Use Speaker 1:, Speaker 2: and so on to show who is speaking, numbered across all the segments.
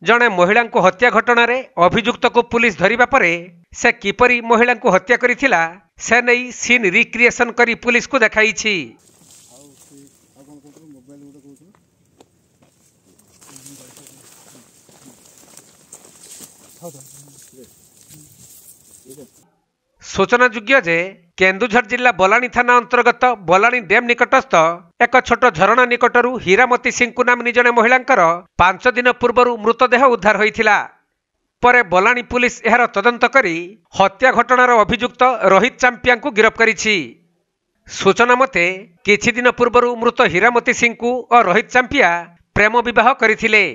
Speaker 1: जड़े महिला को हत्या घटना अभियुक्त को पुलिस धरिबा परे से किपरि महिला को हत्या करिथिला से नहीं सीन रिक्रिएशन करी पुलिस को देखाइछि। सूचनायोग्य जे केन्दुझर जिला बलाणी थाना अंतर्गत बलाणी डैम निकटस्थ एक छोट झरणा निकटरू हीरामती सिंकु नामनी जने महिलांकर 5 दिन पूर्व मृतदेह उद्धार होइथिला। परे बलाणी पुलिस एहार तदंत करी हत्या घटनार अभियुक्त रोहित चांपिया को गिरफ्त करिछि। सूचना मते किछि दिन पूर्व मृत हीरामती सिंकु और रोहित चांपिया प्रेम विवाह करथिले।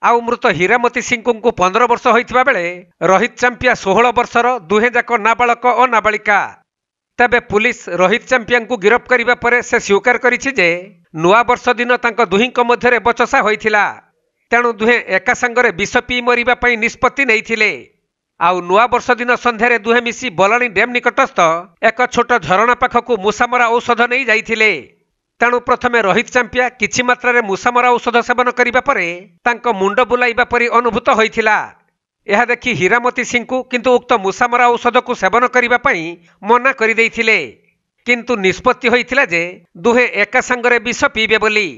Speaker 1: आउ मृत हीरामती सिंकु को 15 वर्ष होइथिबा बेले रोहित चांपिया 16 वर्षर दुहे जाक नाबालक और नाबालिका। तबे पुलिस रोहित चांपिया को गिरफ्त करिबा परे से स्वीकार करिछि जे नुआ वर्ष दिन तांक दुहिंक मध्यरे बचसा होइथिला। तेणु दुहे एका संगरे विष पी मरिबा पई निष्पत्ति नैथिले। आउ नुआ वर्ष दिन संध्यारे दुहे मिसी बलाणी डैम निकटस्थ एक छोट झरणा पाखकु मूसामरा औषध नहीं जाइथिले। तेणु प्रथमे रोहित चांपिया किछि मात्रा मूसामरा औषध सेवन करिबा परे तांक मुंड बुलाइबा परी अनुभूत होइथिला। यह देखि हीरामती सिंह किंतु उक्त मूसामरा औषध को सेवन करिबा पई मना करि दैथिले। किंतु निष्पत्ति होइथिला जे दुहे एका संगरे विष पीबे बोली।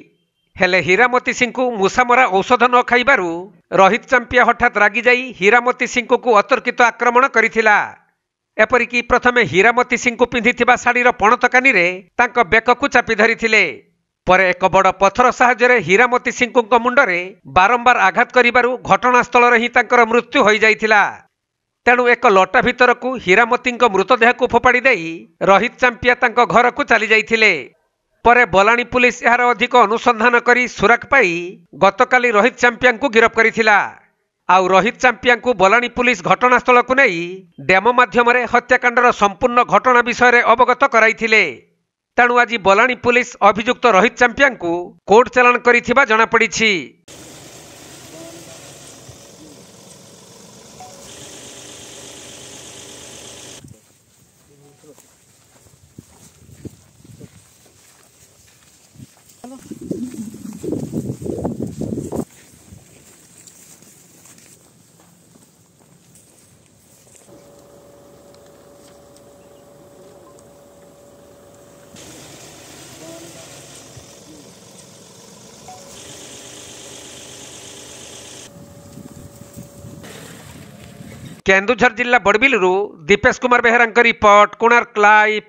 Speaker 1: हेले हीरामती सिंह मूसामरा औषध न खाइबारु रोहित चांपिया हठात रागी जाई हीरामती सिंह को अतर्कित आक्रमण करिथिला। एपरिकी प्रथमे हीरामती सिंह पिंधिथिबा साड़ीर पणतकानी रे तांक बेककु चापी धरिथिले। परे एक बड़ पथर साहाय्य हीरामती सिंह मुंडरे बारंबार आघात करिबारु घटनास्थल ही तांकर मृत्यु होई जाइथिला। तेणु एक लटा भितरकु हीरामती मृतदेह को फोपाड़ी देई रोहित चांपिया तांक घर को चली जाइथिले। परे बलाणी पुलिस यार अधिक अनुसंधान करी सुराक पाई गतकाली रोहित चांपिया को गिरफ्त करिथिला। आउ रोहित चांपिया को बलाणी पुलिस घटनास्थल को नहीं डेमो माध्यम हत्याकांडर संपूर्ण घटना विषय अवगत कराइथिले। तेणु आज बलाणी पुलिस अभियुक्त रोहित चांपिया को कोर्ट चालाण करिथिबा जଣା पड़िछि। केन्दुझर जिला बड़बिलरू दीपेश कुमार बेहरा रिपोर्ट, कोणार्क लाइव।